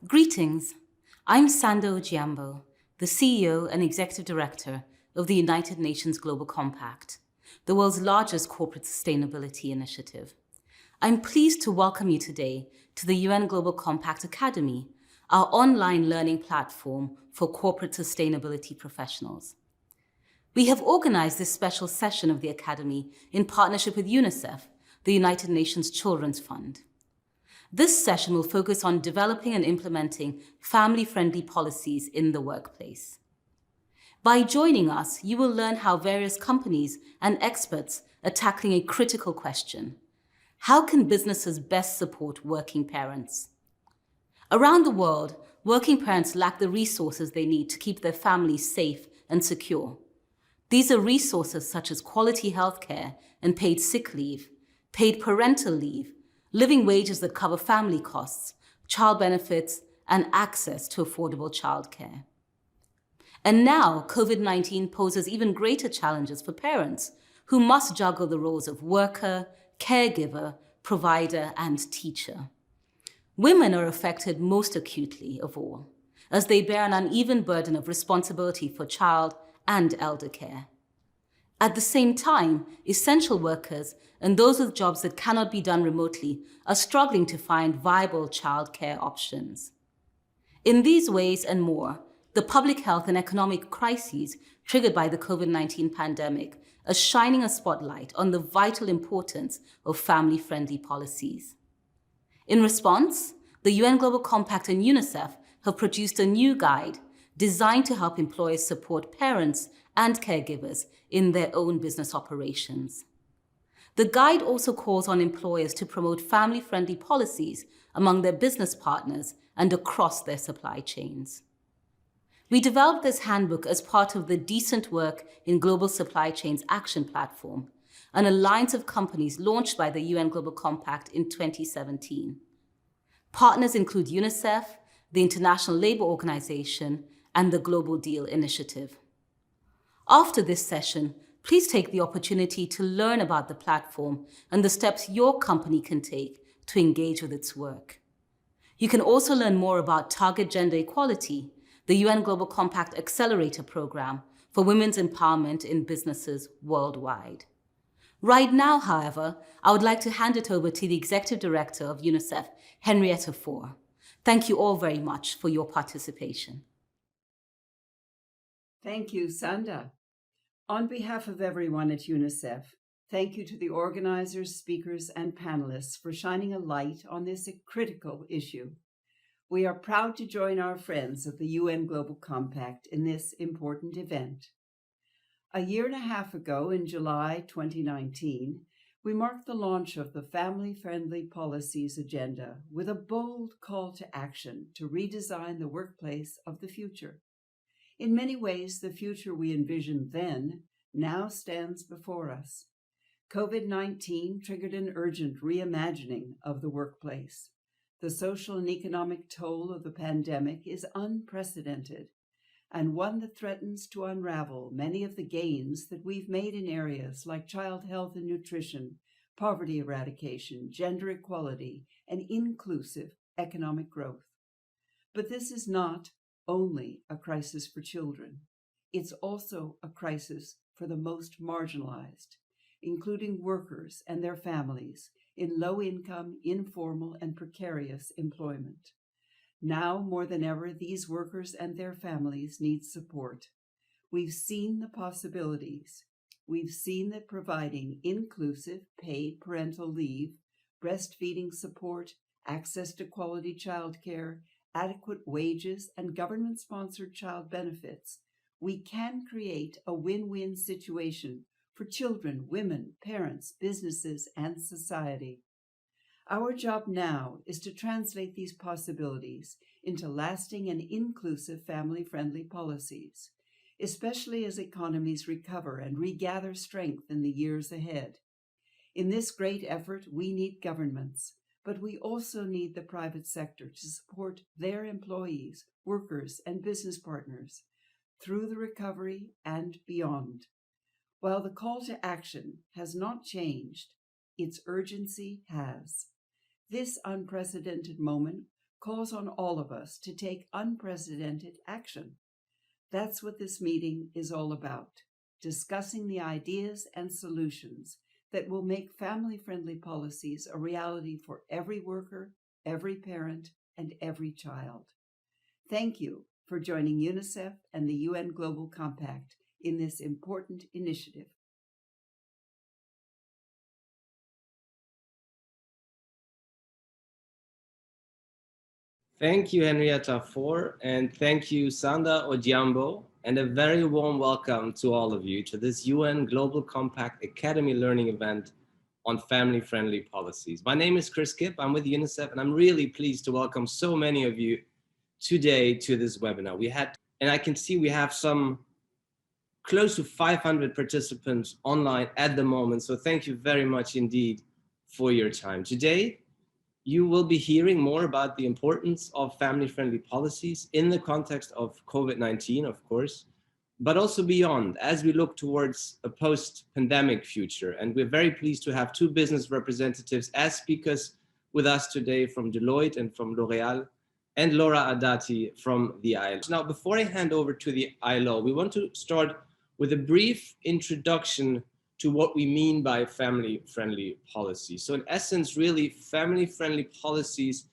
Greetings. I'm Sando Giambo, the CEO and Executive Director of the United Nations Global Compact, the world's largest corporate sustainability initiative. I'm pleased to welcome you today to the UN Global Compact Academy, our online learning platform for corporate sustainability professionals. We have organized this special session of the Academy in partnership with UNICEF, the United Nations Children's Fund. This session will focus on developing and implementing family-friendly policies in the workplace. By joining us, you will learn how various companies and experts are tackling a critical question. How can businesses best support working parents? Around the world, working parents lack the resources they need to keep their families safe and secure. These are resources such as quality healthcare and paid sick leave, paid parental leave, living wages that cover family costs, child benefits, and access to affordable childcare. And now, COVID-19 poses even greater challenges for parents who must juggle the roles of worker, caregiver, provider, and teacher. Women are affected most acutely of all, as they bear an uneven burden of responsibility for child and elder care. At the same time, essential workers and those with jobs that cannot be done remotely are struggling to find viable childcare options. In these ways and more, the public health and economic crises triggered by the COVID-19 pandemic are shining a spotlight on the vital importance of family-friendly policies. In response, the UN Global Compact and UNICEF have produced a new guide designed to help employers support parents and caregivers in their own business operations. The guide also calls on employers to promote family-friendly policies among their business partners and across their supply chains. We developed this handbook as part of the Decent Work in Global Supply Chains Action Platform, an alliance of companies launched by the UN Global Compact in 2017. Partners include UNICEF, the International Labour Organization, and the Global Deal Initiative. After this session, please take the opportunity to learn about the platform and the steps your company can take to engage with its work. You can also learn more about Target Gender Equality, the UN Global Compact Accelerator Program for women's empowerment in businesses worldwide. Right now, however, I would like to hand it over to the Executive Director of UNICEF, Henrietta Fore. Thank you all very much for your participation. Thank you, Sanda. On behalf of everyone at UNICEF, thank you to the organizers, speakers, and panelists for shining a light on this critical issue. We are proud to join our friends of the UN Global Compact in this important event. A year and a half ago, in July 2019, we marked the launch of the Family-Friendly Policies agenda with a bold call to action to redesign the workplace of the future. In many ways, the future we envisioned then now stands before us. COVID-19 triggered an urgent reimagining of the workplace. The social and economic toll of the pandemic is unprecedented, and one that threatens to unravel many of the gains that we've made in areas like child health and nutrition, poverty eradication, gender equality, and inclusive economic growth. But this is not only a crisis for children. It's also a crisis for the most marginalized, including workers and their families in low-income, informal, and precarious employment. Now, more than ever, these workers and their families need support. We've seen the possibilities. We've seen that providing inclusive paid parental leave, breastfeeding support, access to quality childcare, adequate wages, and government-sponsored child benefits, we can create a win-win situation for children, women, parents, businesses, and society. Our job now is to translate these possibilities into lasting and inclusive family-friendly policies, especially as economies recover and regather strength in the years ahead. In this great effort, we need governments, but we also need the private sector to support their employees, workers, and business partners through the recovery and beyond. While the call to action has not changed, its urgency has. This unprecedented moment calls on all of us to take unprecedented action. That's what this meeting is all about, discussing the ideas and solutions that will make family-friendly policies a reality for every worker, every parent, and every child. Thank you for joining UNICEF and the UN Global Compact in this important initiative. Thank you, Henrietta For, and thank you, Sanda Ojiambo, and a very warm welcome to all of you to this UN Global Compact Academy Learning event on family-friendly policies. My name is Chris Kipp, I'm with UNICEF, and I'm really pleased to welcome so many of you today to this webinar. And I can see we have some close to 500 participants online at the moment, so thank you very much indeed for your time. Today, you will be hearing more about the importance of family-friendly policies in the context of COVID-19, of course, but also beyond as we look towards a post-pandemic future. And we're very pleased to have two business representatives as speakers with us today from Deloitte and from LOreal, and Laura Adati from the ILO. Now, before I hand over to the ILO, we want to start with a brief introduction to what we mean by family-friendly policies. So in essence, really, family-friendly policies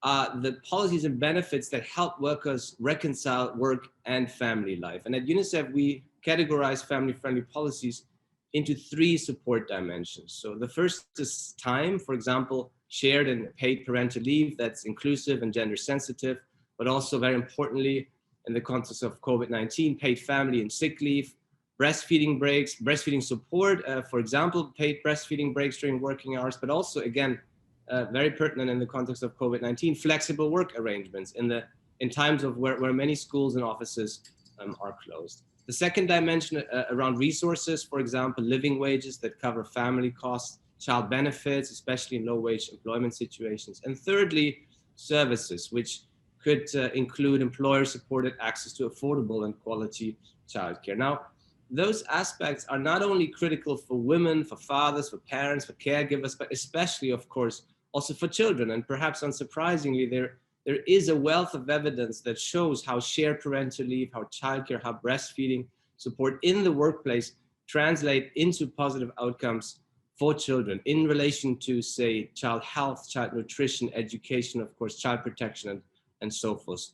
are the policies and benefits that help workers reconcile work and family life. And at UNICEF, we categorize family-friendly policies into three support dimensions. So the first is time, for example, shared and paid parental leave that's inclusive and gender sensitive, but also very importantly, in the context of COVID-19, paid family and sick leave, breastfeeding breaks, breastfeeding support, for example, paid breastfeeding breaks during working hours, but also, again, very pertinent in the context of COVID-19, flexible work arrangements in times of where many schools and offices are closed. The second dimension around resources, for example, living wages that cover family costs, child benefits, especially in low-wage employment situations. And thirdly, services, which could include employer-supported access to affordable and quality childcare. Now, those aspects are not only critical for women, for fathers, for parents, for caregivers, but especially, of course, also for children. And perhaps unsurprisingly, there is a wealth of evidence that shows how shared parental leave, how childcare, how breastfeeding support in the workplace translate into positive outcomes for children in relation to, say, child health, child nutrition, education, of course, child protection, and so forth.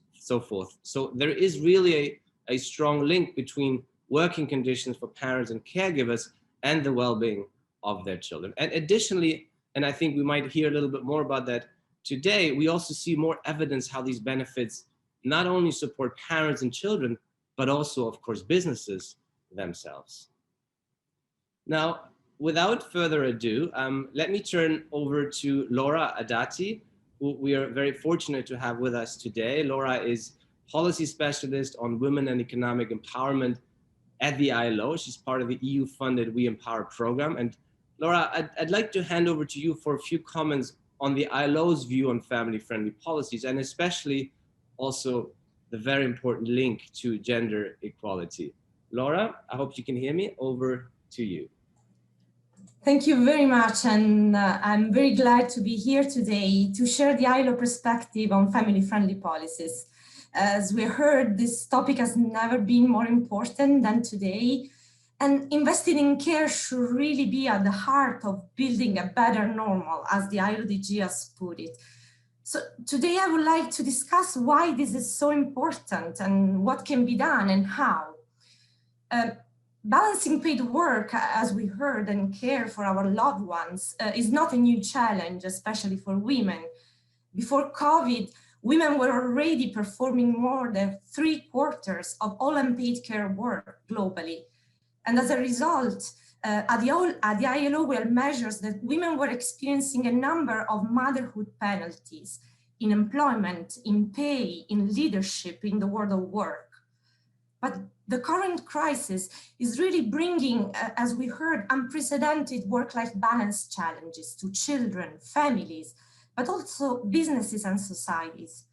So there is really a strong link between working conditions for parents and caregivers and the well-being of their children. And additionally, and I think we might hear a little bit more about that today, we also see more evidence how these benefits not only support parents and children, but also, of course, businesses themselves. Now, without further ado, let me turn over to Laura Adati, who we are very fortunate to have with us today. Laura is policy specialist on women and economic empowerment at the ILO. She's part of the EU-funded We Empower program. And Laura, I'd like to hand over to you for a few comments on the ILO's view on family-friendly policies, and especially also the very important link to gender equality. Laura, I hope you can hear me. Over to you. Thank you very much, and I'm very glad to be here today to share the ILO perspective on family-friendly policies. As we heard, this topic has never been more important than today, and investing in care should really be at the heart of building a better normal, as the ILODG has put it. So today I would like to discuss why this is so important and what can be done and how. Balancing paid work, as we heard, and care for our loved ones is not a new challenge, especially for women. Before COVID, women were already performing more than 3/4 of all unpaid care work globally. And as a result, at the ILO, we have measures that women were experiencing a number of motherhood penalties in employment, in pay, in leadership, in the world of work. But the current crisis is really bringing, as we heard, unprecedented work-life balance challenges to children, families, but also businesses and societies.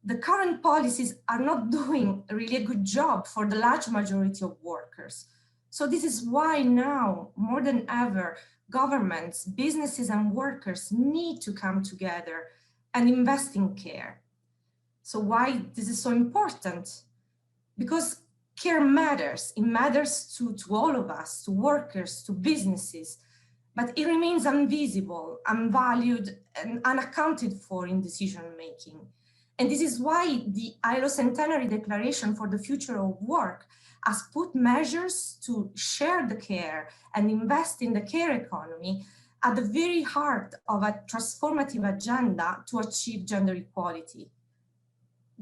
The current policies are not doing really a good job for the large majority of workers. So this is why now, more than ever, governments, businesses, and workers need to come together and invest in care. So why this is so important? Because care matters. It matters to all of us, to workers, to businesses, but it remains invisible, unvalued, and unaccounted for in decision-making. And this is why the ILO Centenary Declaration for the Future of Work has put measures to share the care and invest in the care economy at the very heart of a transformative agenda to achieve gender equality.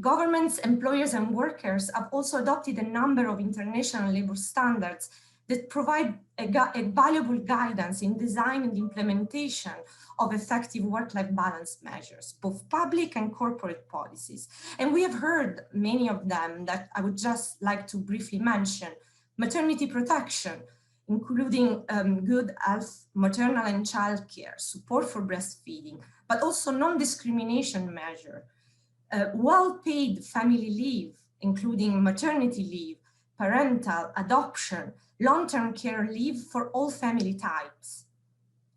Governments, employers, and workers have also adopted a number of international labor standards that provide a valuable guidance in design and implementation of effective work-life balance measures, both public and corporate policies. And we have heard many of them that I would just like to briefly mention. Maternity protection, including good health, maternal and childcare, support for breastfeeding, but also non-discrimination measure, well-paid family leave, including maternity leave, parental, adoption, long-term care leave for all family types.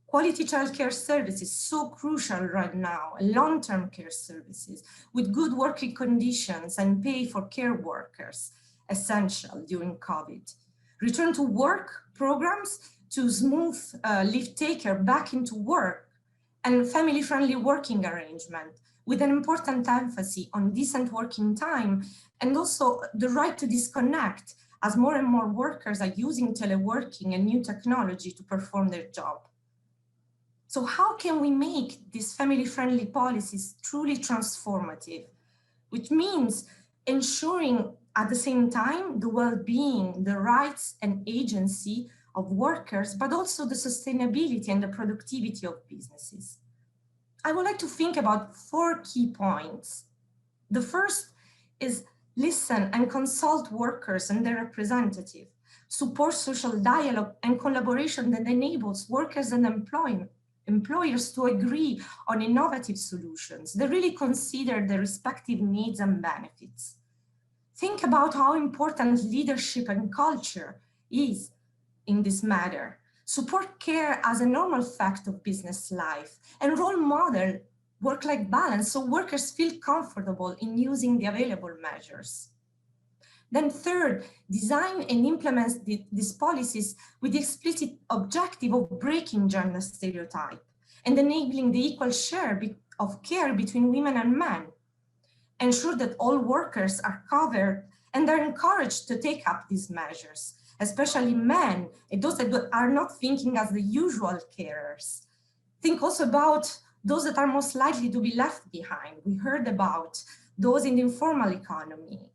Quality childcare services, so crucial right now, and long-term care services with good working conditions and pay for care workers, essential during COVID. Return to work programs to smooth leave taker back into work, and family-friendly working arrangement with an important emphasis on decent working time and also the right to disconnect, as more and more workers are using teleworking and new technology to perform their job. So how can we make these family-friendly policies truly transformative? Which means ensuring at the same time the well-being, the rights and agency of workers, but also the sustainability and the productivity of businesses. I would like to think about 4 key points. The first is listen and consult workers and their representatives, support social dialogue and collaboration that enables workers and employers to agree on innovative solutions that really consider their respective needs and benefits. Think about how important leadership and culture is in this matter. Support care as a normal fact of business life and role model work-life balance so workers feel comfortable in using the available measures. Then third, design and implement these policies with the explicit objective of breaking gender stereotype and enabling the equal share of care between women and men. Ensure that all workers are covered and are encouraged to take up these measures, especially men and those that are not thinking as the usual carers. Think also about those that are most likely to be left behind. We heard about those in the informal economy,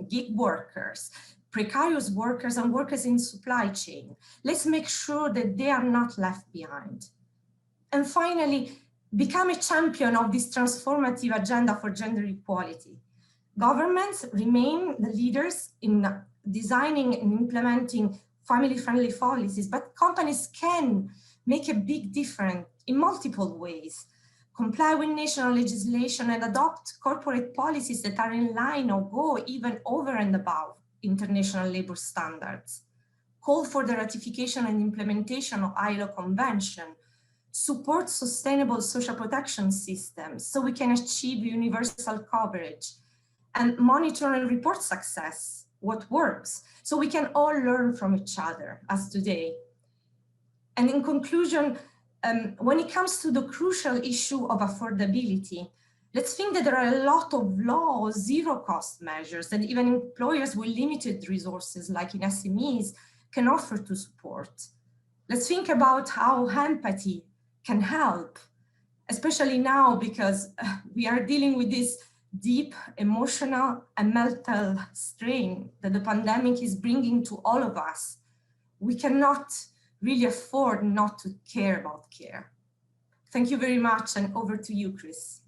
gig workers, precarious workers, and workers in supply chain. Let's make sure that they are not left behind. And finally, become a champion of this transformative agenda for gender equality. Governments remain the leaders in designing and implementing family-friendly policies, but companies can make a big difference in multiple ways. Comply with national legislation and adopt corporate policies that are in line or go even over and above international labor standards. Call for the ratification and implementation of ILO Convention. Support sustainable social protection systems so we can achieve universal coverage, and monitor and report success, what works, so we can all learn from each other as today. And in conclusion, when it comes to the crucial issue of affordability, let's think that there are a lot of low or zero cost measures that even employers with limited resources like in SMEs can offer to support. Let's think about how empathy can help, especially now because we are dealing with this deep emotional and mental strain that the pandemic is bringing to all of us. We cannot really afford not to care about care. Thank you very much, and over to you, Chris.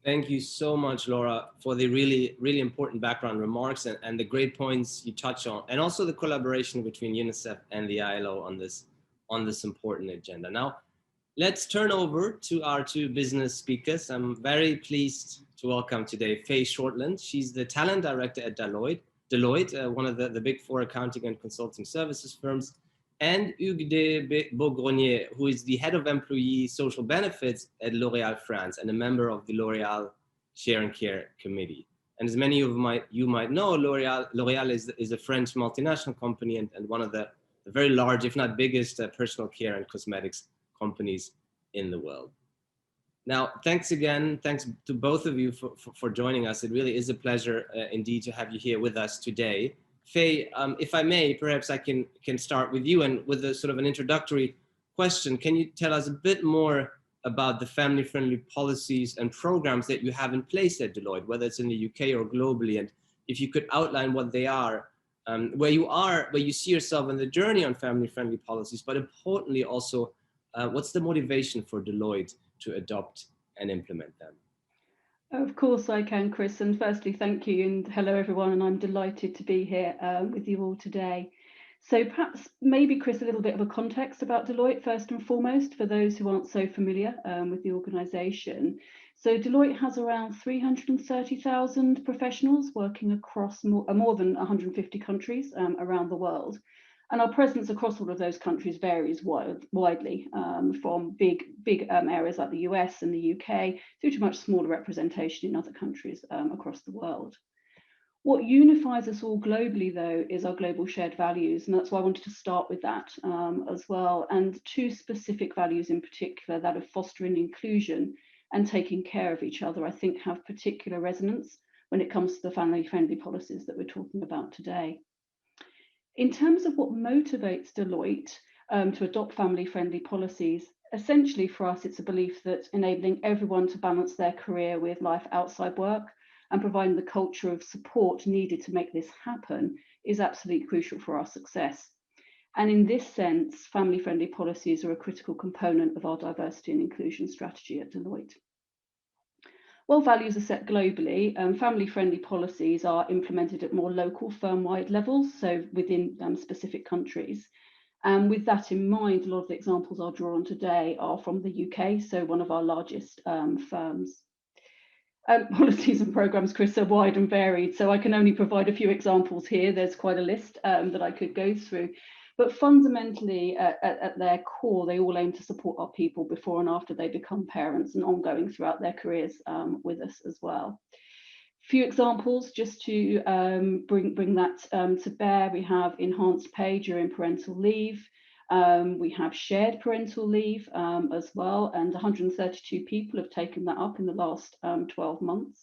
Thank you so much, Laura, for the really, really important background remarks and the great points you touch on, and also the collaboration between UNICEF and the ILO on this important agenda. Now, let's turn over to our 2 business speakers. I'm very pleased to welcome today Faye Shortland. She's the talent director at Deloitte, one of the big 4 accounting and consulting services firms, and Hugues de Beaugrenier, who is the head of employee social benefits at L'Oreal France and a member of the L'Oreal Share and Care Committee. And as many of you might know, L'Oreal is a French multinational company and one of the very large, if not biggest, personal care and cosmetics companies in the world. Now, thanks to both of you for joining us. It really is a pleasure indeed to have you here with us today. Faye, if I may, perhaps I can start with you and with a sort of an introductory question. Can you tell us a bit more about the family-friendly policies and programs that you have in place at Deloitte, whether it's in the UK or globally, and if you could outline what they are, where you see yourself in the journey on family-friendly policies, but importantly also, what's the motivation for Deloitte to adopt and implement them? Of course I can, Chris. And firstly, thank you and hello everyone. And I'm delighted to be here with you all today. So perhaps maybe, Chris, a little bit of a context about Deloitte first and foremost for those who aren't so familiar with the organisation. So Deloitte has around 330,000 professionals working across more than 150 countries around the world. And our presence across all of those countries varies widely, from big areas like the US and the UK through to much smaller representation in other countries across the world. What unifies us all globally, though, is our global shared values. And that's why I wanted to start with that as well. And two specific values in particular, that of fostering inclusion and taking care of each other, I think have particular resonance when it comes to the family-friendly policies that we're talking about today. In terms of what motivates Deloitte to adopt family-friendly policies, essentially for us, it's a belief that enabling everyone to balance their career with life outside work and providing the culture of support needed to make this happen is absolutely crucial for our success. And in this sense, family-friendly policies are a critical component of our diversity and inclusion strategy at Deloitte. While values are set globally, family-friendly policies are implemented at more local firm-wide levels, so within specific countries. And with that in mind, a lot of the examples I'll draw on today are from the UK, so one of our largest firms. Policies and programmes, Chris, are wide and varied, so I can only provide a few examples here. There's quite a list that I could go through. But fundamentally, at their core, they all aim to support our people before and after they become parents and ongoing throughout their careers with us as well. Few examples just to bring that to bear. We have enhanced pay during parental leave. We have shared parental leave as well, and 132 people have taken that up in the last 12 months.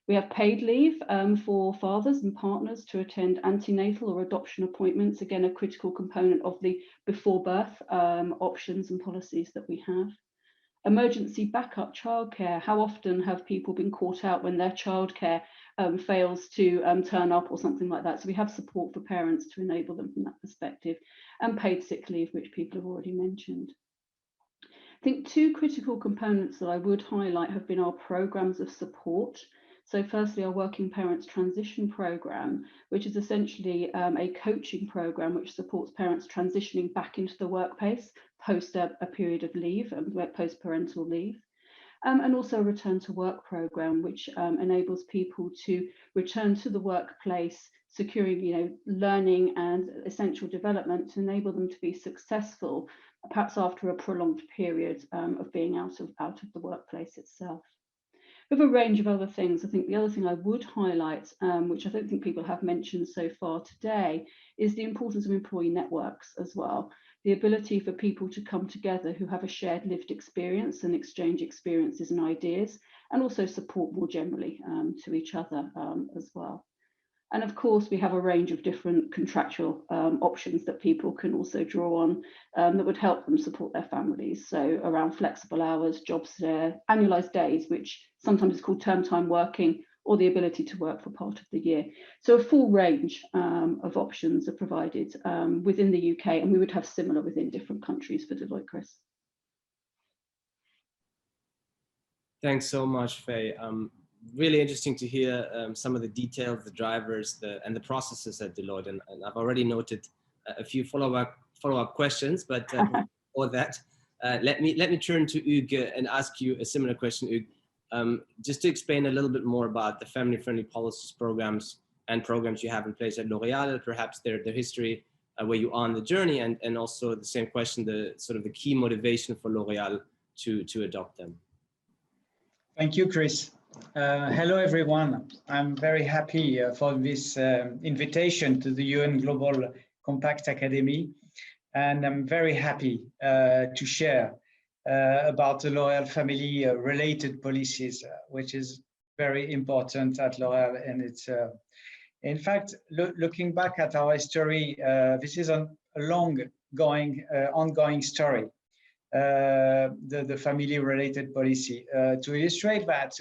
We have paid leave for fathers and partners to attend antenatal or adoption appointments, again, a critical component of the before birth options and policies that we have. Emergency backup childcare. How often have people been caught out when their childcare fails to turn up or something like that? So we have support for parents to enable them from that perspective, and paid sick leave, which people have already mentioned. I think two critical components that I would highlight have been our programs of support. So firstly, our Working Parents Transition Programme, which is essentially a coaching programme which supports parents transitioning back into the workplace post a period of leave, post-parental leave. And also a return to work programme, which enables people to return to the workplace, securing learning and essential development to enable them to be successful, perhaps after a prolonged period of being out of the workplace itself. We have a range of other things. I think the other thing I would highlight, which I don't think people have mentioned so far today, is the importance of employee networks as well. The ability for people to come together who have a shared lived experience and exchange experiences and ideas, and also support more generally to each other as well. And of course, we have a range of different contractual options that people can also draw on that would help them support their families. So around flexible hours, jobs, annualised days, which sometimes is called term time working, or the ability to work for part of the year. So a full range of options are provided within the UK, and we would have similar within different countries for Deloitte, Chris. Thanks so much, Faye. Really interesting to hear some of the details, the drivers, and the processes at Deloitte. And I've already noted a few follow-up questions, but before that, let me turn to Hugues and ask you a similar question, Hugues. Just to explain a little bit more about the family-friendly policies programs and programs you have in place at L'Oreal, perhaps their history, where you are on the journey, and also the same question, the sort of the key motivation for L'Oreal to adopt them. Thank you, Chris. Hello, everyone. I'm very happy for this invitation to the UN Global Compact Academy, and I'm very happy to share about the L'Oreal family related policies, which is very important at L'Oreal. And it's, in fact, looking back at our history, this is a ongoing story. The family related policy. To illustrate that,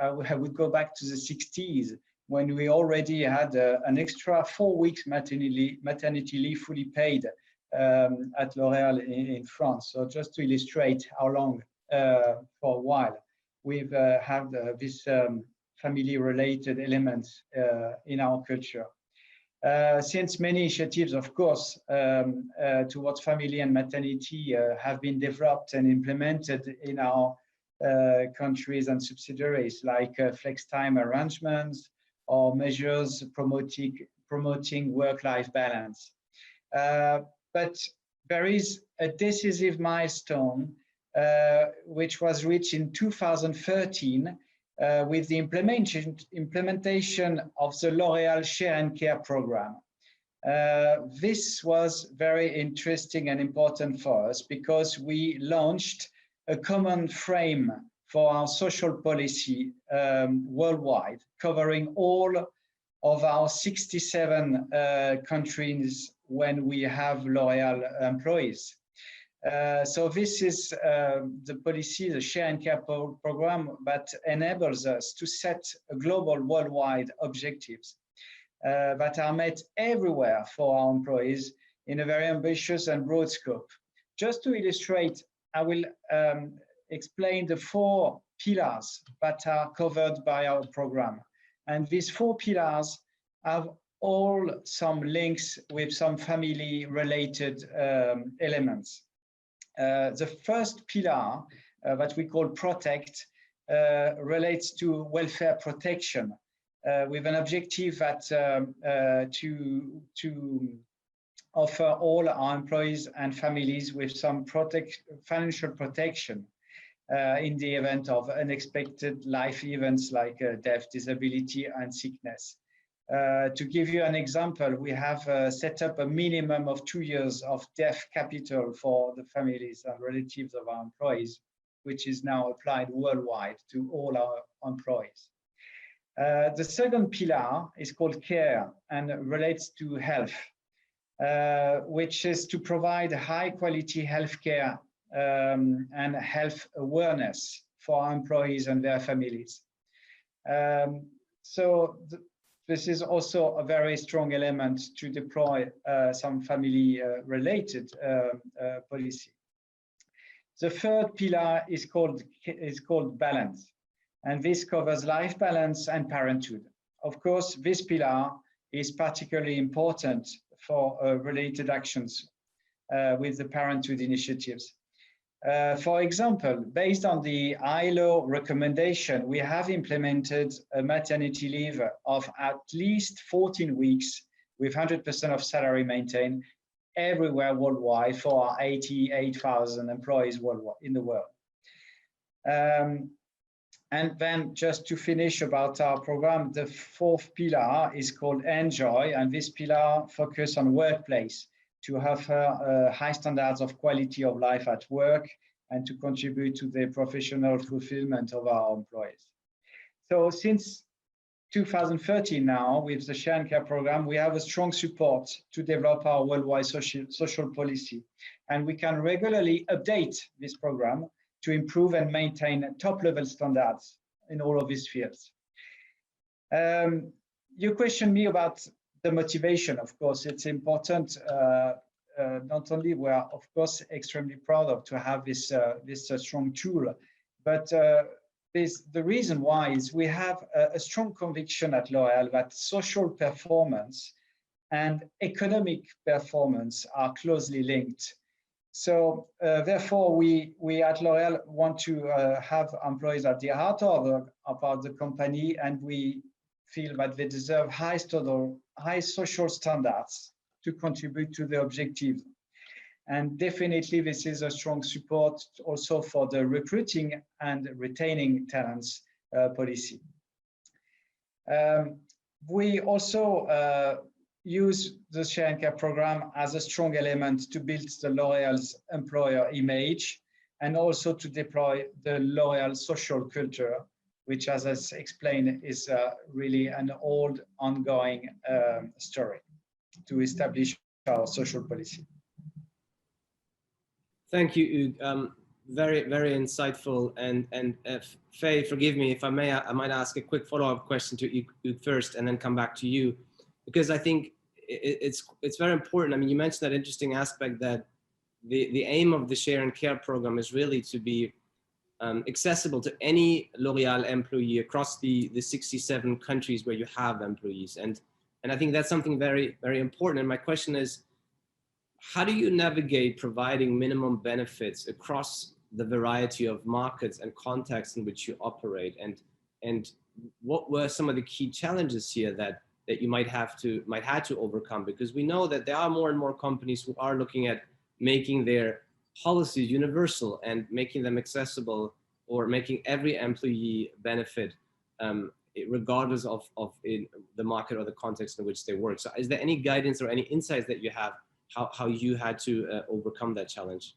I would go back to the 60s, when we already had an extra 4 weeks maternity leave fully paid at L'Oreal in France. So just to illustrate how long, for a while, we've had this family related elements in our culture. Since many initiatives, of course, towards family and maternity have been developed and implemented in our countries and subsidiaries, like flex time arrangements or measures promoting work-life balance. But there is a decisive milestone which was reached in 2013 with the implementation of the L'Oreal Share and Care program. This was very interesting and important for us because we launched a common frame for our social policy worldwide, covering all of our 67 countries when we have L'Oreal employees. So this is the policy, the Share and Care program, that enables us to set a global worldwide objectives that are met everywhere for our employees in a very ambitious and broad scope. Just to illustrate, I will explain the 4 pillars that are covered by our program. And these 4 pillars have all some links with some family related elements. The first pillar that we call protect relates to welfare protection with an objective that to offer all our employees and families with some financial protection in the event of unexpected life events like death, disability, and sickness. To give you an example, we have set up a minimum of 2 years of death capital for the families and relatives of our employees, which is now applied worldwide to all our employees. The second pillar is called care and relates to health, which is to provide high quality healthcare and health awareness for our employees and their families. This is also a very strong element to deploy some family-related policy. The third pillar is called balance, and this covers life balance and parenthood. Of course, this pillar is particularly important for related actions with the parenthood initiatives. For example, based on the ILO recommendation, we have implemented a maternity leave of at least 14 weeks with 100% of salary maintained everywhere worldwide for our 88,000 employees worldwide in the world. And then just to finish about our program, the 4th pillar is called Enjoy, and this pillar focuses on workplace to have high standards of quality of life at work and to contribute to the professional fulfillment of our employees. So since 2013 now, with the Share and Care program, we have a strong support to develop our worldwide social policy. And we can regularly update this program to improve and maintain top-level standards in all of these fields. You questioned me about the motivation. Of course, it's important. Not only we are, of course, extremely proud of to have this strong tool, but the reason why is we have a strong conviction at L'Oreal that social performance and economic performance are closely linked. So therefore, we at L'Oreal want to have employees at the heart of the company, and we feel that they deserve high social standards to contribute to the objectives. And definitely this is a strong support also for the recruiting and retaining talents policy. We also use the Share and Care program as a strong element to build the L'Oreal's employer image and also to deploy the L'Oreal social culture, which, as I explained, is really an old ongoing story to establish our social policy. Thank you, Hugues. Very, very insightful. And Faye, forgive me if I may, I might ask a quick follow-up question to Hugues first and then come back to you, because I think it's very important. I mean, you mentioned that interesting aspect that the aim of the Share and Care program is really to be accessible to any L'Oreal employee across the 67 countries where you have employees. And I think that's something very, very important. And my question is, how do you navigate providing minimum benefits across the variety of markets and contexts in which you operate? And what were some of the key challenges here that you might have to overcome? Because we know that there are more and more companies who are looking at making their policies universal and making them accessible, or making every employee benefit regardless of the market or the context in which they work. So is there any guidance or any insights that you have how you had to overcome that challenge?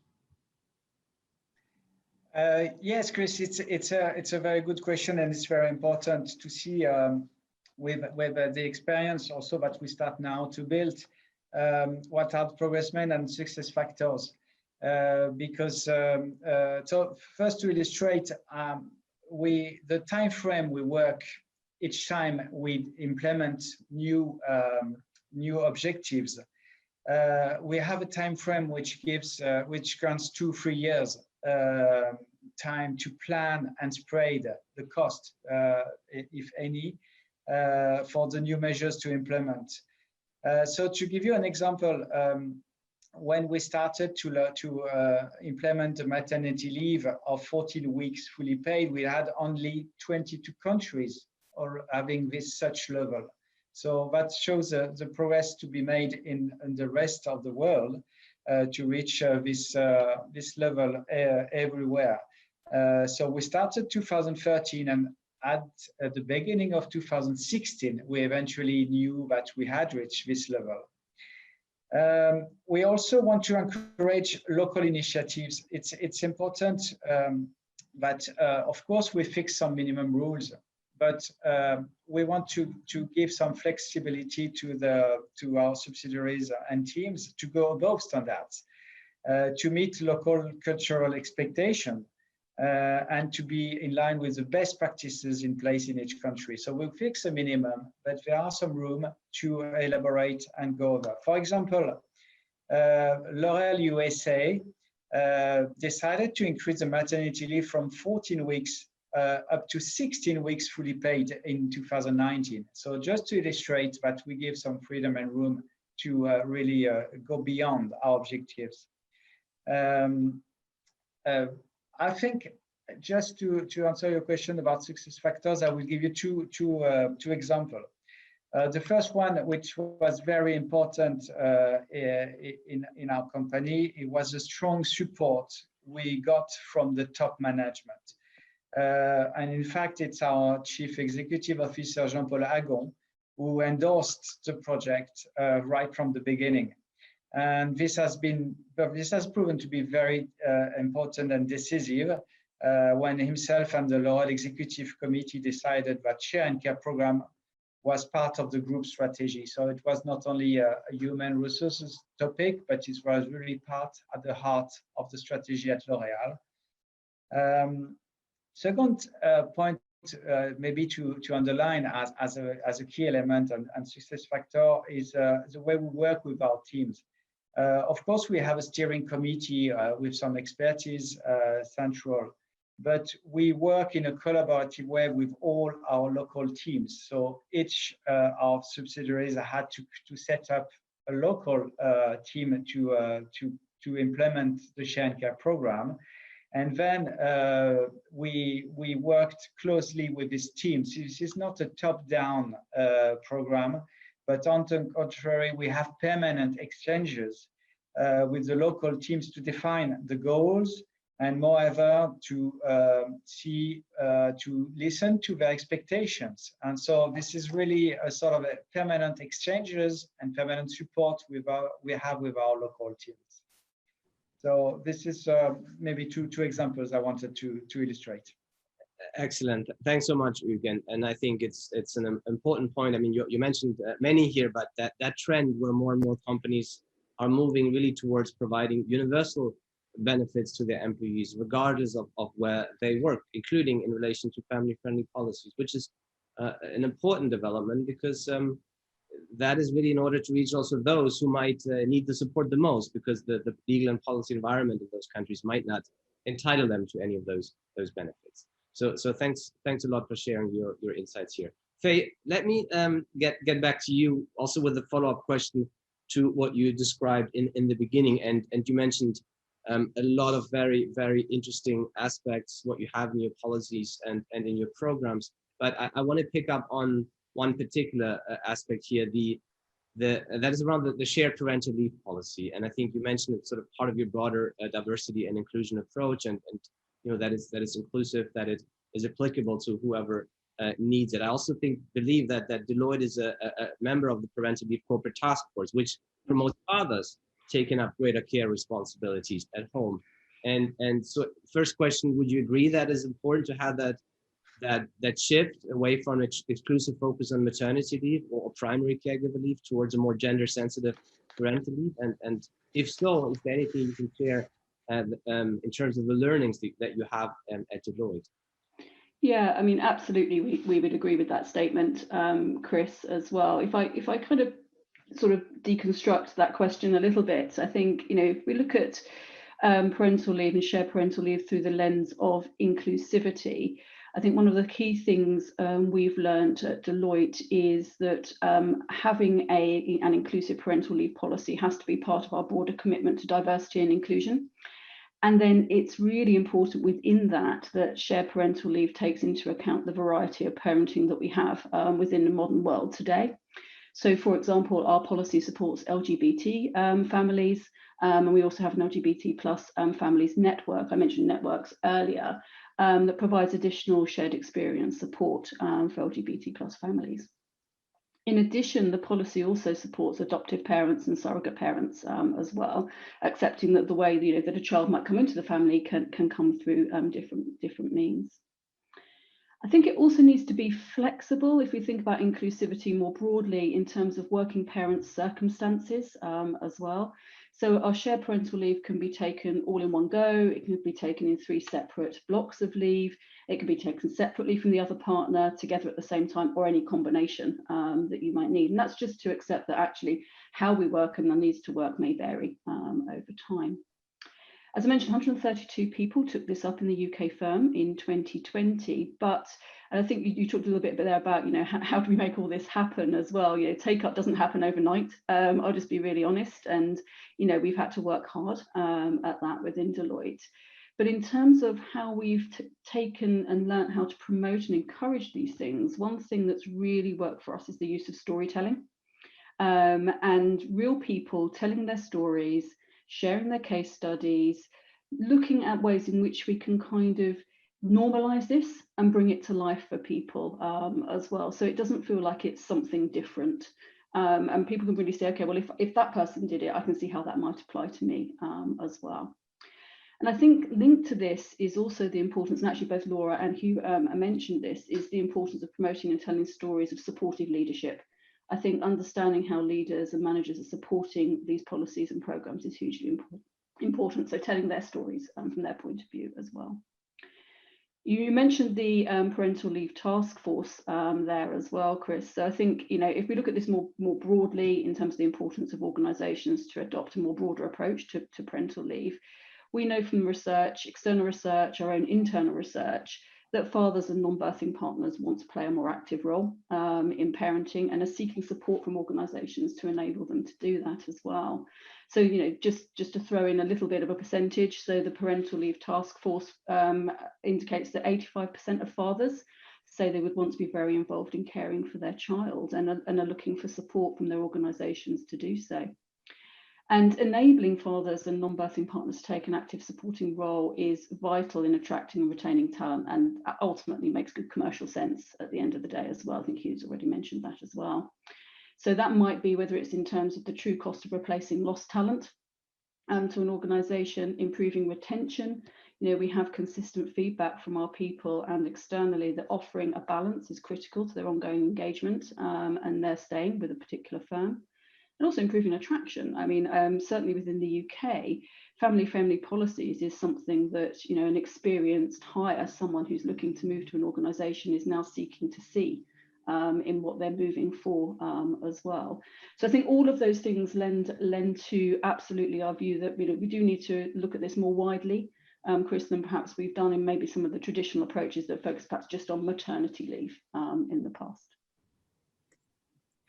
Yes, Chris, it's a very good question, and it's very important to see with the experience also that we start now to build what are the progress men and success factors. Because so first, to illustrate, the time frame we work each time we implement new objectives. We have a time frame which grants 2-3 years time to plan and spread the cost, if any, for the new measures to implement. So to give you an example, when we started to implement the maternity leave of 14 weeks fully paid, we had only 22 countries or having this such level. So that shows the progress to be made in the rest of the world to reach this level everywhere. So we started 2013, and at the beginning of 2016, we eventually knew that we had reached this level. We also want to encourage local initiatives. It's important that, of course, we fix some minimum rules, but we want to give some flexibility to our subsidiaries and teams to go above standards, to meet local cultural expectation, and to be in line with the best practices in place in each country. So we'll fix a minimum, but there are some room to elaborate and go over. For example, L'Oreal USA decided to increase the maternity leave from 14 weeks up to 16 weeks fully paid in 2019. So just to illustrate that we give some freedom and room to really go beyond our objectives. I think just to answer your question about success factors, I will give you two examples. The first one, which was very important in our company, it was a strong support we got from the top management. And in fact, it's our Chief Executive Officer, Jean-Paul Agon, who endorsed the project right from the beginning. And this has proven to be very important and decisive when himself and the L'Oreal Executive Committee decided that Share and Care program was part of the group strategy. So it was not only a human resources topic, but it was really at the heart of the strategy at L'Oreal. Second point, maybe to underline as a key element and success factor is the way we work with our teams. Of course, we have a steering committee with some expertise central, but we work in a collaborative way with all our local teams. So each of subsidiaries had to set up a local team to implement the Share and Care program. And then we worked closely with these teams. This is not a top-down program, But on the contrary, we have permanent exchanges with the local teams to define the goals, and moreover to listen to their expectations. And so this is really a sort of a permanent exchanges and permanent support we have with our local teams. So this is maybe two examples I wanted to illustrate. Excellent. Thanks so much, Eugen. And I think it's an important point. I mean, you mentioned many here, but that trend where more and more companies are moving really towards providing universal benefits to their employees, regardless of where they work, including in relation to family-friendly policies, which is an important development, because that is really in order to reach also those who might need the support the most, because the legal and policy environment in those countries might not entitle them to any of those benefits. So thanks a lot for sharing your insights here. Faye, let me get back to you also with a follow-up question to what you described in the beginning, and you mentioned a lot of very, very interesting aspects, what you have in your policies and in your programs. But I want to pick up on one particular aspect here, that is around the shared parental leave policy. And I think you mentioned it's sort of part of your broader diversity and inclusion approach, and you know that is inclusive, that it is applicable to whoever needs it. I also believe that Deloitte is a member of the Parental Leave Corporate Task Force, which promotes fathers taking up greater care responsibilities at home. And so, first question: would you agree that it's important to have that shift away from exclusive focus on maternity leave or primary caregiver leave towards a more gender-sensitive parental leave? And if so, is there anything you can share in terms of the learnings that you have at Deloitte? Yeah, I mean, absolutely, we would agree with that statement, Chris, as well. If I kind of sort of deconstruct that question a little bit, I think, you know, if we look at parental leave and shared parental leave through the lens of inclusivity, I think one of the key things we've learned at Deloitte is that having an inclusive parental leave policy has to be part of our broader commitment to diversity and inclusion. And then it's really important within that shared parental leave takes into account the variety of parenting that we have within the modern world today. So, for example, our policy supports LGBT families, and we also have an LGBT plus families network. I mentioned networks earlier, that provides additional shared experience support for LGBT plus families. In addition, the policy also supports adoptive parents and surrogate parents as well, accepting that the way that a child might come into the family can come through different means. I think it also needs to be flexible if we think about inclusivity more broadly in terms of working parents' circumstances as well. So our shared parental leave can be taken all in one go. It can be taken in 3 separate blocks of leave. It can be taken separately from the other partner, together at the same time, or any combination that you might need. And that's just to accept that actually how we work and the needs to work may vary over time. As I mentioned, 132 people took this up in the UK firm in 2020, but I think you talked a little bit there about, how do we make all this happen as well? Take up doesn't happen overnight. I'll just be really honest, and we've had to work hard at that within Deloitte. But in terms of how we've taken and learned how to promote and encourage these things, one thing that's really worked for us is the use of storytelling, and real people telling their stories, sharing their case studies, looking at ways in which we can kind of normalize this and bring it to life for people as well. So it doesn't feel like it's something different. And people can really say, okay, well, if that person did it, I can see how that might apply to me as well. And I think linked to this is also the importance, and actually both Laura and Hugh mentioned this, is the importance of promoting and telling stories of supportive leadership. I think understanding how leaders and managers are supporting these policies and programs is hugely important. So telling their stories from their point of view as well. You mentioned the parental leave task force there as well, Chris. So I think, if we look at this more broadly in terms of the importance of organisations to adopt a more broader approach to parental leave, we know from research, external research, our own internal research, that fathers and non-birthing partners want to play a more active role in parenting and are seeking support from organisations to enable them to do that as well. So, just to throw in a little bit of a percentage, so the Parental Leave Task Force indicates that 85% of fathers say they would want to be very involved in caring for their child and are looking for support from their organisations to do so. And enabling fathers and non-birthing partners to take an active supporting role is vital in attracting and retaining talent, and ultimately makes good commercial sense at the end of the day as well. I think Hugh's already mentioned that as well. So that might be whether it's in terms of the true cost of replacing lost talent to an organisation, improving retention. You know, we have consistent feedback from our people and externally that offering a balance is critical to their ongoing engagement and their staying with a particular firm. And also improving attraction. I mean, certainly within the UK, family-friendly policies is something that, you know, an experienced hire, someone who's looking to move to an organisation, is now seeking to see in what they're moving for as well. So I think all of those things lend to absolutely our view that, you know, we do need to look at this more widely, Chris, than perhaps we've done in maybe some of the traditional approaches that focus perhaps just on maternity leave in the past.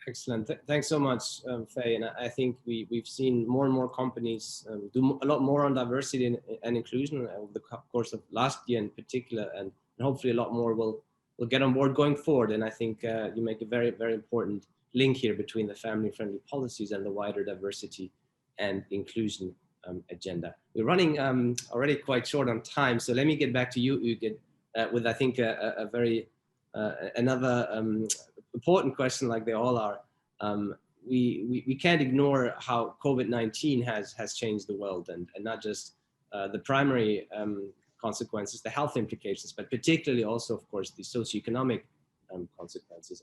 Excellent. Thanks so much, Faye. And I think we've seen more and more companies do a lot more on diversity and inclusion over the course of last year in particular, and hopefully a lot more will get on board going forward. And I think you make a very, very important link here between the family-friendly policies and the wider diversity and inclusion agenda. We're running already quite short on time, so let me get back to you, Hugues, with I think a very another important question, like they all are. We can't ignore how COVID-19 has changed the world, and not just the primary consequences, the health implications, but particularly also, of course, the socioeconomic consequences.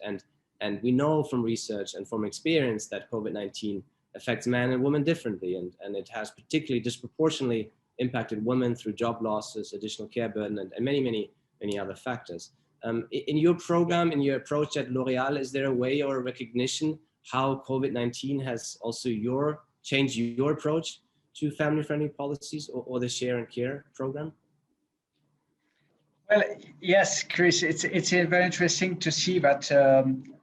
And we know from research and from experience that COVID-19 affects men and women differently, and it has particularly disproportionately impacted women through job losses, additional care burden, and many other factors. In your program, in your approach at L'Oreal, is there a way or a recognition how COVID-19 has also changed your approach to family-friendly policies or the share and care program? Well, yes, Chris, it's very interesting to see that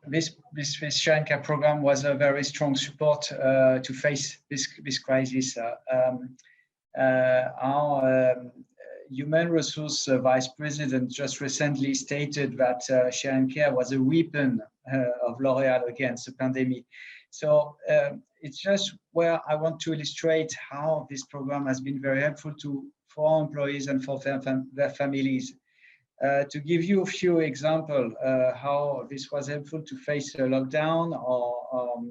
this share and care program was a very strong support to face this crisis. Our Human Resource Vice President just recently stated that share and care was a weapon of L'Oreal against the pandemic. So it's just where I want to illustrate how this program has been very helpful for our employees and for their families. To give you a few examples how this was helpful to face a lockdown or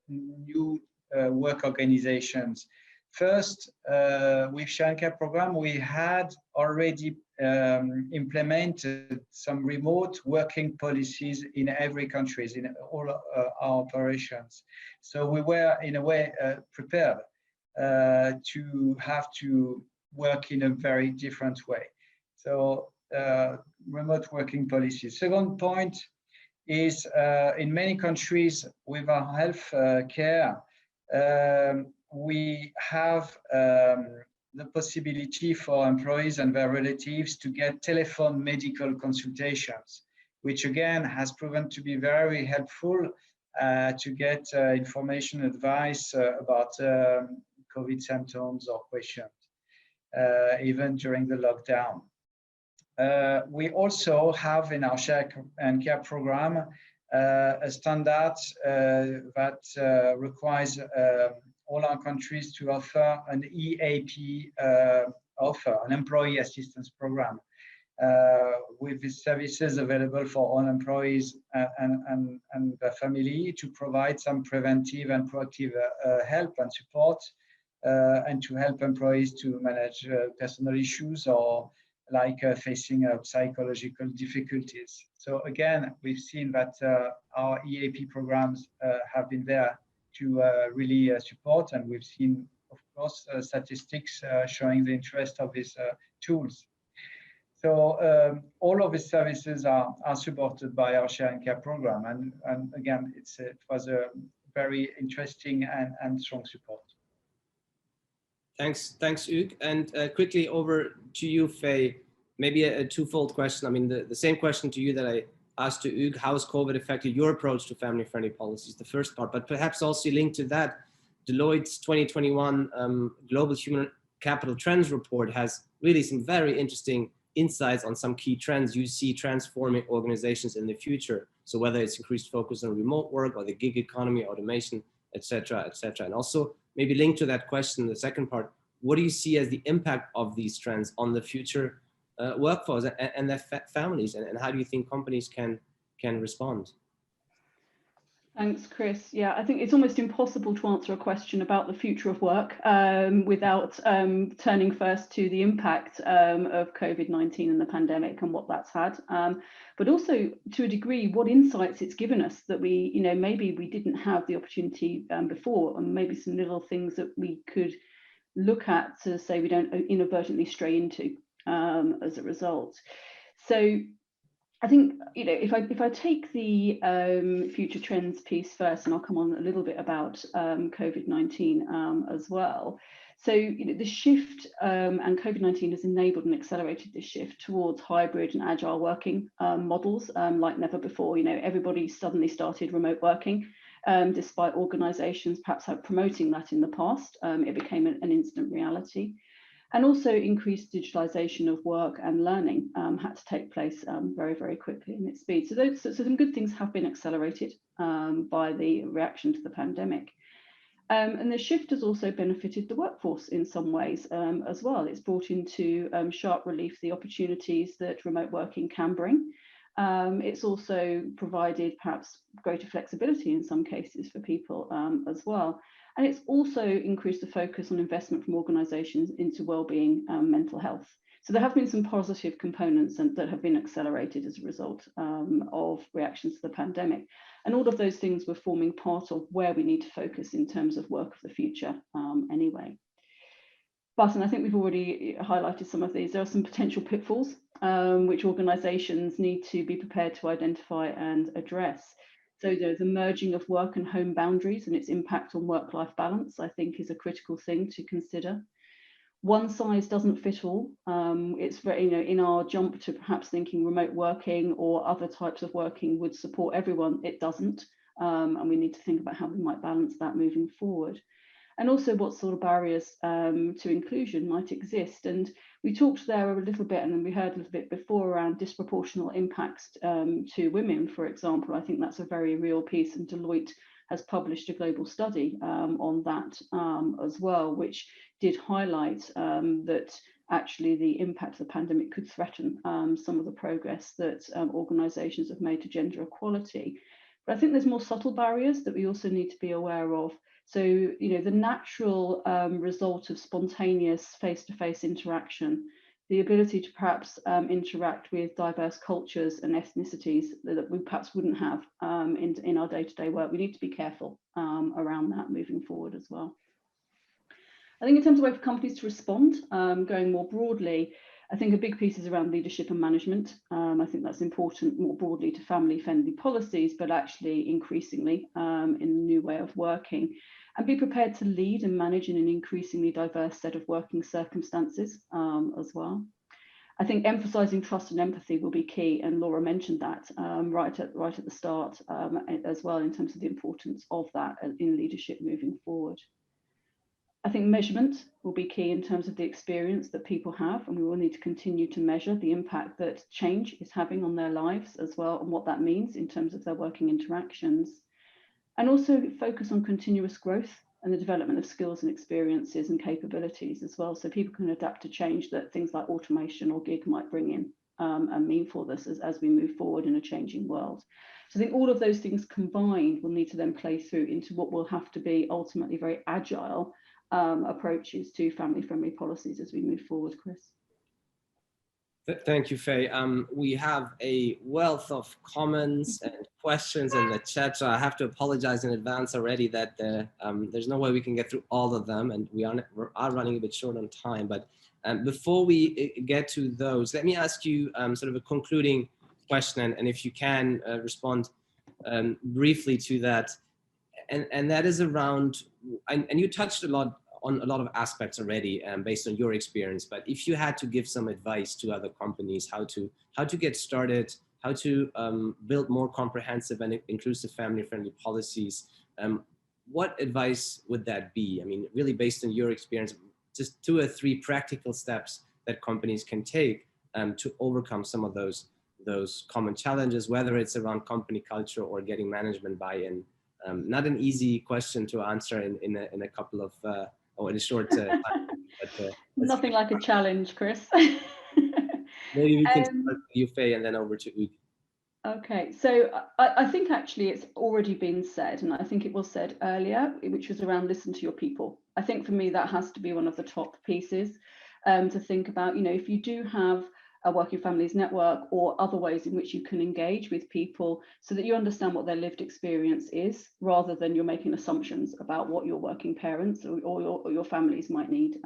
new work organizations. First, with Share and Care program, we had already implemented some remote working policies in every country, in all our operations. So we were, in a way, prepared to have to work in a very different way. So remote working policies. Second point is in many countries with our health care, we have the possibility for employees and their relatives to get telephone medical consultations, which again has proven to be very helpful to get information, advice about COVID symptoms or questions, even during the lockdown. We also have in our Share and Care program a standard that requires all our countries to offer an EAP offer, an employee assistance program, with the services available for all employees and their family to provide some preventive and proactive help and support, and to help employees to manage personal issues or like facing psychological difficulties. So again, we've seen that our EAP programs have been there to really support, and we've seen, of course, statistics showing the interest of these tools. So all of these services are supported by our Share and Care program, and again, it was a very interesting and strong support. Thanks, Hugues. And quickly over to you, Faye. Maybe a twofold question. I mean, the same question to you that I asked to Hugues. How has COVID affected your approach to family-friendly policies? The first part, but perhaps also linked to that, Deloitte's 2021 Global Human Capital Trends report has really some very interesting insights on some key trends you see transforming organizations in the future. So whether it's increased focus on remote work or the gig economy, automation, et cetera, et cetera. And also maybe linked to that question, the second part, what do you see as the impact of these trends on the future workforce and their families, and how do you think companies can respond? Thanks, Chris. Yeah, I think it's almost impossible to answer a question about the future of work without turning first to the impact of COVID-19 and the pandemic and what that's had, but also to a degree what insights it's given us that we, maybe we didn't have the opportunity before, and maybe some little things that we could look at to say we don't inadvertently stray into as a result. So I think, if I take the future trends piece first, and I'll come on a little bit about COVID-19 as well. So the shift and COVID-19 has enabled and accelerated this shift towards hybrid and agile working models like never before. Everybody suddenly started remote working, despite organisations perhaps promoting that in the past. It became an instant reality. And also increased digitalisation of work and learning had to take place very, very quickly in its speed. So some good things have been accelerated by the reaction to the pandemic. And the shift has also benefited the workforce in some ways as well. It's brought into sharp relief the opportunities that remote working can bring. It's also provided perhaps greater flexibility in some cases for people as well. And it's also increased the focus on investment from organisations into wellbeing and mental health. So there have been some positive components that have been accelerated as a result of reactions to the pandemic. And all of those things were forming part of where we need to focus in terms of work of the future anyway. But, and I think we've already highlighted some of these, there are some potential pitfalls which organisations need to be prepared to identify and address. So the merging of work and home boundaries and its impact on work-life balance, I think, is a critical thing to consider. One size doesn't fit all. It's very, in our jump to perhaps thinking remote working or other types of working would support everyone, it doesn't. And we need to think about how we might balance that moving forward. And also what sort of barriers to inclusion might exist. And we talked there a little bit, and then we heard a little bit before around disproportional impacts to women, for example. I think that's a very real piece, and Deloitte has published a global study on that as well, which did highlight that actually the impact of the pandemic could threaten some of the progress that organisations have made to gender equality. But I think there's more subtle barriers that we also need to be aware of. So, the natural result of spontaneous face-to-face interaction, the ability to perhaps interact with diverse cultures and ethnicities that we perhaps wouldn't have in our day-to-day work. We need to be careful around that moving forward as well. I think in terms of way for companies to respond, going more broadly, I think a big piece is around leadership and management. I think that's important more broadly to family-friendly policies, but actually increasingly in a new way of working, and be prepared to lead and manage in an increasingly diverse set of working circumstances as well. I think emphasising trust and empathy will be key, and Laura mentioned that right at the start as well, in terms of the importance of that in leadership moving forward. I think measurement will be key in terms of the experience that people have, and we will need to continue to measure the impact that change is having on their lives as well, and what that means in terms of their working interactions. And also focus on continuous growth and the development of skills and experiences and capabilities as well, so people can adapt to change that things like automation or gig might bring in and mean for this as we move forward in a changing world. So I think all of those things combined will need to then play through into what will have to be ultimately very agile approaches to family-friendly policies as we move forward, Chris. Thank you, Faye. We have a wealth of comments and questions in the chat, so I have to apologize in advance already that there's no way we can get through all of them, and we are running a bit short on time. But before we get to those, let me ask you sort of a concluding question, and if you can respond briefly to that, and that is around, and you touched on a lot of aspects already based on your experience, but if you had to give some advice to other companies, how to get started, how to build more comprehensive and inclusive family-friendly policies, what advice would that be? I mean, really based on your experience, just 2 or 3 practical steps that companies can take to overcome some of those common challenges, whether it's around company culture or getting management buy-in. Not an easy question to answer in a couple of, or in a short time. But, nothing like a challenge, Chris. Maybe we can start with you, Faye, and then over to Hugues. Okay, so I think actually it's already been said, and I think it was said earlier, which was around listen to your people. I think for me that has to be one of the top pieces to think about. You know, if you do have a Working Families Network or other ways in which you can engage with people so that you understand what their lived experience is, rather than you're making assumptions about what your working parents or your families might need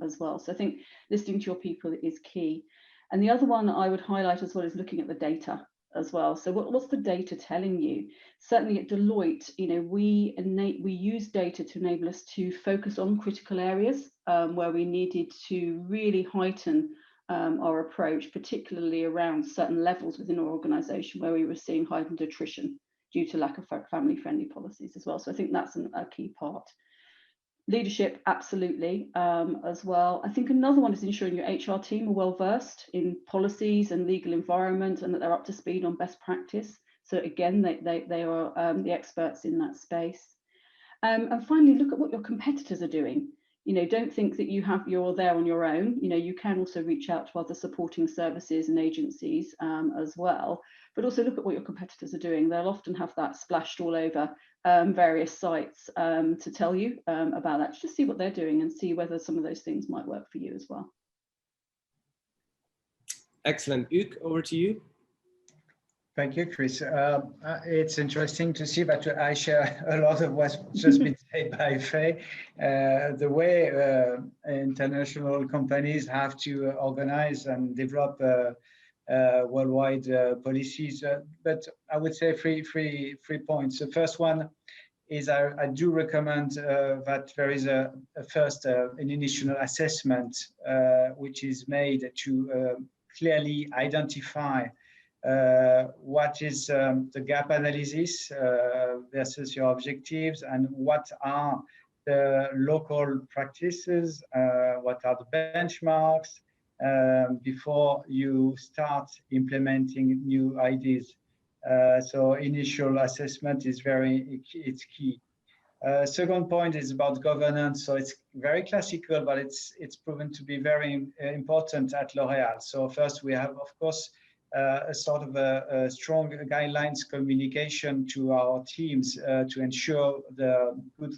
as well. So I think listening to your people is key. And the other one I would highlight as well is looking at the data as well. So what's the data telling you? Certainly at Deloitte, you know, we use data to enable us to focus on critical areas where we needed to really heighten our approach, particularly around certain levels within our organisation where we were seeing heightened attrition due to lack of family-friendly policies as well. So I think that's a key part. Leadership, absolutely, as well. I think another one is ensuring your HR team are well versed in policies and legal environment and that they're up to speed on best practice. So again, they are the experts in that space. And finally, look at what your competitors are doing. You know, don't think that you're there on your own. You know, you can also reach out to other supporting services and agencies as well. But also look at what your competitors are doing. They'll often have that splashed all over various sites to tell you about that. Just see what they're doing and see whether some of those things might work for you as well. Excellent. Hugues, over to you. Thank you, Chris. It's interesting to see that I share a lot of what's just been said by Faye. The way international companies have to organize and develop worldwide policies, but I would say three points. The first one is I do recommend that there is first an initial assessment which is made to clearly identify what is the gap analysis versus your objectives, and what are the local practices, what are the benchmarks before you start implementing new ideas. So initial assessment is it's key. Second point is about governance. So it's very classical, but it's proven to be very important at L'Oreal. So first we have, of course, a sort of a strong guidelines communication to our teams to ensure the good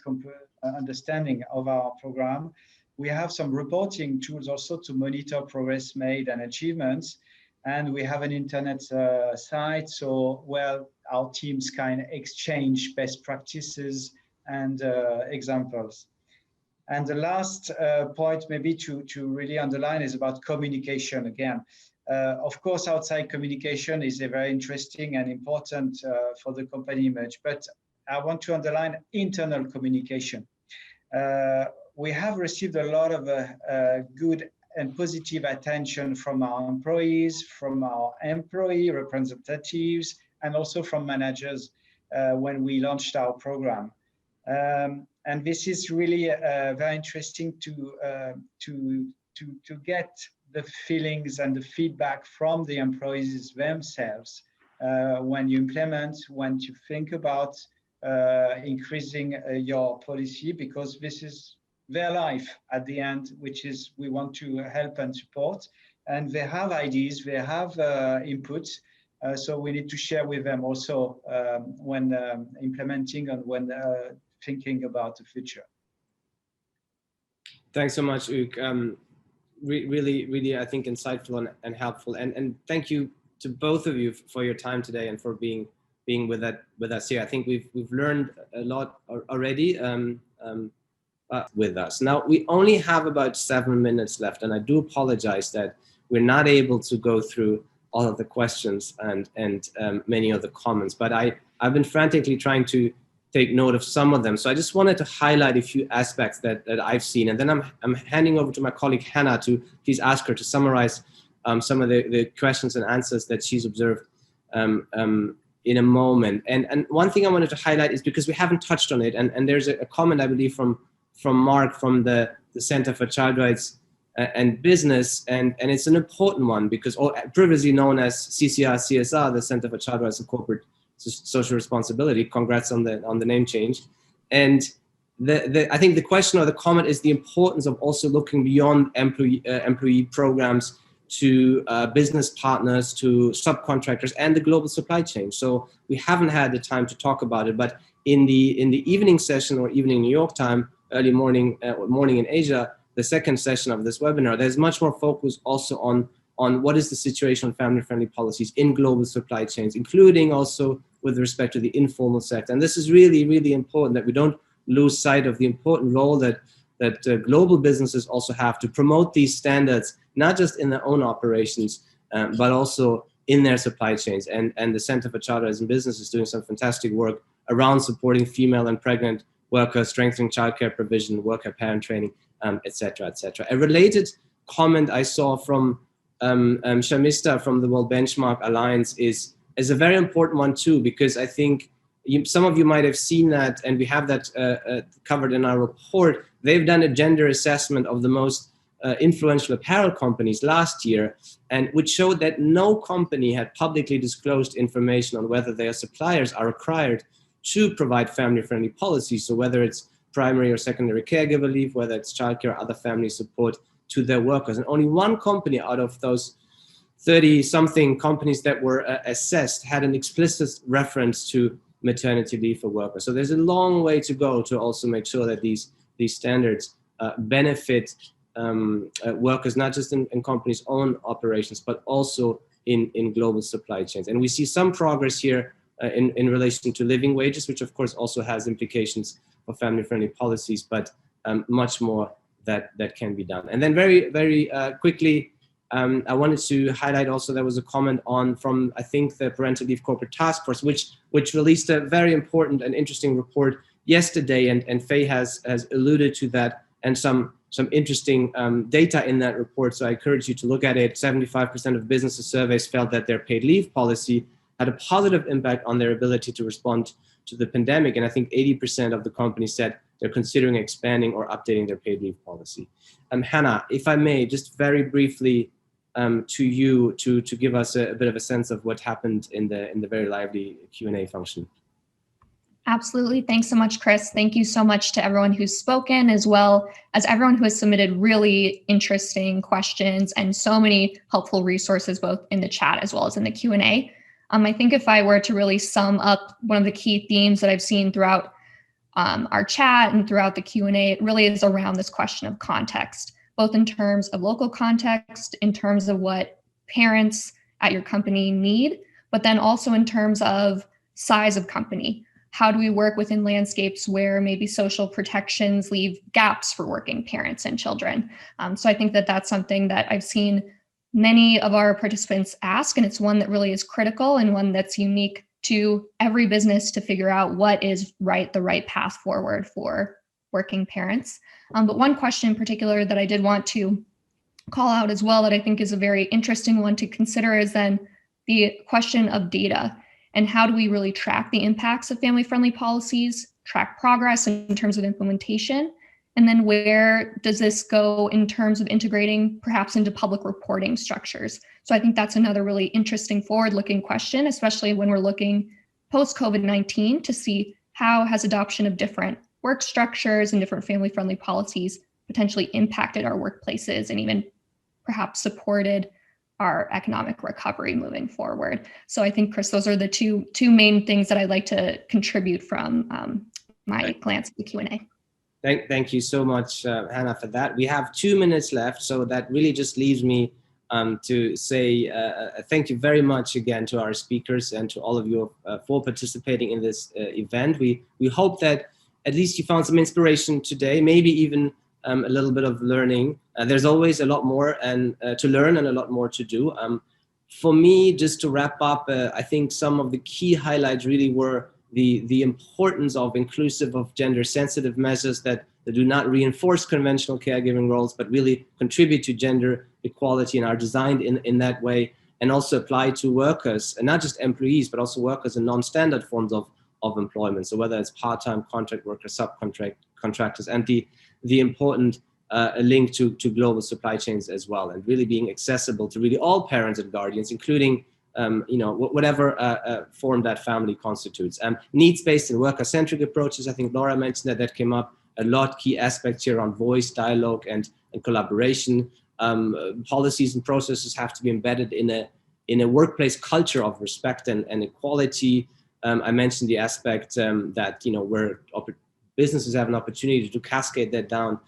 understanding of our program. We have some reporting tools also to monitor progress made and achievements. And we have an internet site so where our teams can exchange best practices and examples. And the last point maybe to really underline is about communication again. Of course, outside communication is a very interesting and important for the company image, but I want to underline internal communication. We have received a lot of good and positive attention from our employees, from our employee representatives, and also from managers when we launched our program. And this is really very interesting to get the feelings and the feedback from the employees themselves when you implement, when you think about increasing your policy, because this is their life at the end, which is we want to help and support. And they have ideas, they have inputs, so we need to share with them also when implementing and when thinking about the future. Thanks so much, Hugues. Really, I think insightful and helpful. And thank you to both of you for your time today and for being with us here. I think we've learned a lot already with us. Now we only have about 7 minutes left, and I do apologize that we're not able to go through all of the questions and many of the comments. But I've been frantically trying to take note of some of them. So I just wanted to highlight a few aspects that I've seen. And then I'm handing over to my colleague Hannah to please ask her to summarize some of the questions and answers that she's observed in a moment. And one thing I wanted to highlight is because we haven't touched on it, and there's a comment, I believe, from Mark from the Center for Child Rights and business, and it's an important one because previously known as CSR, the Center for Child Rights and Corporate Social Responsibility. Congrats on the name change. And I think the question or the comment is the importance of also looking beyond employee programs to business partners, to subcontractors, and the global supply chain. So we haven't had the time to talk about it, but in the evening session or evening New York time, early morning morning in Asia, the second session of this webinar, there's much more focus also on what is the situation on family-friendly policies in global supply chains, including also with respect to the informal sector. And this is really, really important that we don't lose sight of the important role that global businesses also have to promote these standards, not just in their own operations, but also in their supply chains. And the Center for Child Rights and Business is doing some fantastic work around supporting female and pregnant workers, strengthening childcare provision, worker parent training, et cetera, et cetera. A related comment I saw from Shamista from the World Benchmark Alliance is a very important one too, because I think some of you might have seen that, and we have that covered in our report. They've done a gender assessment of the most influential apparel companies last year, and which showed that no company had publicly disclosed information on whether their suppliers are required to provide family-friendly policies. So whether it's primary or secondary caregiver leave, whether it's childcare or other family support to their workers. And only one company out of those 30-something companies that were assessed had an explicit reference to maternity leave for workers. So there's a long way to go to also make sure that these standards benefit workers, not just in companies' own operations, but also in global supply chains. And we see some progress here in relation to living wages, which of course also has implications for family-friendly policies, but much more that can be done. And then very, very quickly, I wanted to highlight also there was a comment from I think the Parental Leave Corporate Task Force, which released a very important and interesting report yesterday, and Faye has alluded to that, and some interesting data in that report. So I encourage you to look at it. 75% of businesses surveys felt that their paid leave policy had a positive impact on their ability to respond to the pandemic. And I think 80% of the companies said they're considering expanding or updating their paid leave policy. Hannah, if I may, just very briefly to you to give us a bit of a sense of what happened in the very lively Q&A function. Absolutely. Thanks so much, Chris. Thank you so much to everyone who's spoken, as well as everyone who has submitted really interesting questions and so many helpful resources, both in the chat as well as in the Q&A. I think if I were to really sum up one of the key themes that I've seen throughout our chat and throughout the Q&A, it really is around this question of context, both in terms of local context, in terms of what parents at your company need, but then also in terms of size of company. How do we work within landscapes where maybe social protections leave gaps for working parents and children? So I think that that's something that I've seen many of our participants ask, and it's one that really is critical and one that's unique to every business to figure out what is the right path forward for working parents. But one question in particular that I did want to call out as well that I think is a very interesting one to consider is then the question of data. And how do we really track the impacts of family-friendly policies, track progress in terms of implementation, and then where does this go in terms of integrating perhaps into public reporting structures? So I think that's another really interesting forward-looking question, especially when we're looking post-COVID-19 to see how has adoption of different work structures and different family-friendly policies potentially impacted our workplaces and even perhaps supported our economic recovery moving forward. So I think, Chris, those are the two main things that I'd like to contribute from my glance at the Q&A. Thank you so much, Hannah, for that. We have 2 minutes left, so that really just leaves me to say thank you very much again to our speakers and to all of you for participating in this event. We hope that at least you found some inspiration today, maybe even a little bit of learning. There's always a lot more to learn and a lot more to do. For me, just to wrap up, I think some of the key highlights really were the importance of inclusive, of gender-sensitive measures that do not reinforce conventional caregiving roles, but really contribute to gender equality and are designed in that way, and also apply to workers, and not just employees, but also workers in non-standard forms of employment. So whether it's part-time, contract workers, subcontractors, and the important a link to global supply chains as well, and really being accessible to really all parents and guardians, including whatever form that family constitutes. Needs-based and worker-centric approaches, I think Laura mentioned that came up a lot. Key aspects here on voice, dialogue, and collaboration. Policies and processes have to be embedded in a workplace culture of respect and equality. I mentioned the aspect that where businesses have an opportunity to cascade that down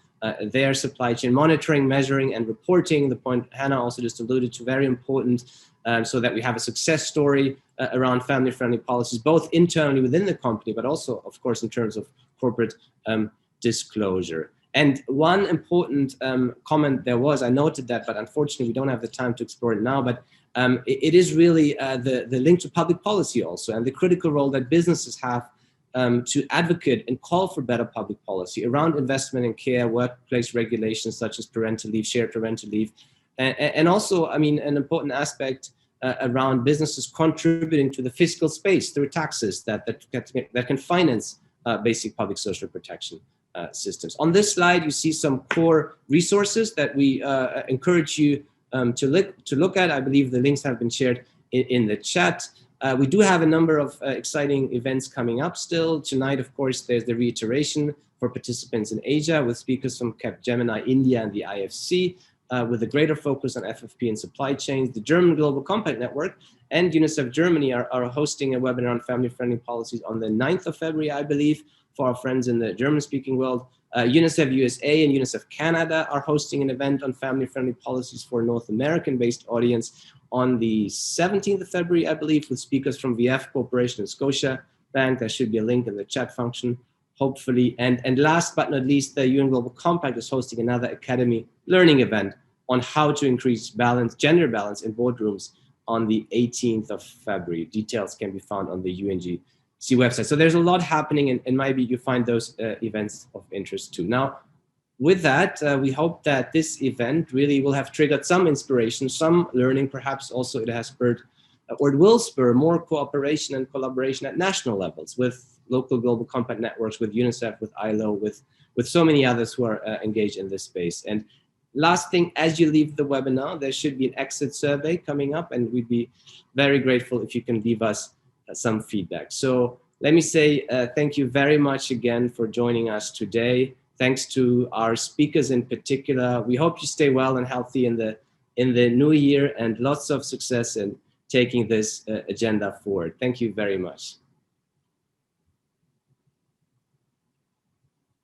their supply chain, monitoring, measuring, and reporting. The point Hannah also just alluded to, very important, so that we have a success story around family-friendly policies, both internally within the company, but also, of course, in terms of corporate disclosure. And one important comment there was, I noted that, but unfortunately we don't have the time to explore it now, but it is really the link to public policy also, and the critical role that businesses have to advocate and call for better public policy around investment in care, workplace regulations such as parental leave, shared parental leave, and also, I mean, an important aspect around businesses contributing to the fiscal space through taxes that can finance basic public social protection systems. On this slide, you see some core resources that we encourage you to look at. I believe the links have been shared in the chat. We do have a number of exciting events coming up still. Tonight, of course, there's the reiteration for participants in Asia with speakers from Capgemini, India, and the IFC, with a greater focus on FFP and supply chains. The German Global Compact Network and UNICEF Germany are hosting a webinar on family-friendly policies on the 9th of February, I believe, for our friends in the German-speaking world. UNICEF USA and UNICEF Canada are hosting an event on family-friendly policies for a North American-based audience on the 17th of February, I believe, with speakers from VF Corporation and Scotia Bank. There should be a link in the chat function, hopefully. And last but not least, the UN Global Compact is hosting another Academy learning event on how to increase gender balance in boardrooms on the 18th of February. Details can be found on the UNGC website. So there's a lot happening, and maybe you find those events of interest too. Now, with that, we hope that this event really will have triggered some inspiration, some learning. Perhaps also it has spurred, or it will spur more cooperation and collaboration at national levels with local global compact networks, with UNICEF, with ILO, with so many others who are engaged in this space. And last thing, as you leave the webinar, there should be an exit survey coming up, and we'd be very grateful if you can leave us some feedback. So let me say thank you very much again for joining us today. Thanks to our speakers in particular. We hope you stay well and healthy in the new year, and lots of success in taking this agenda forward. Thank you very much.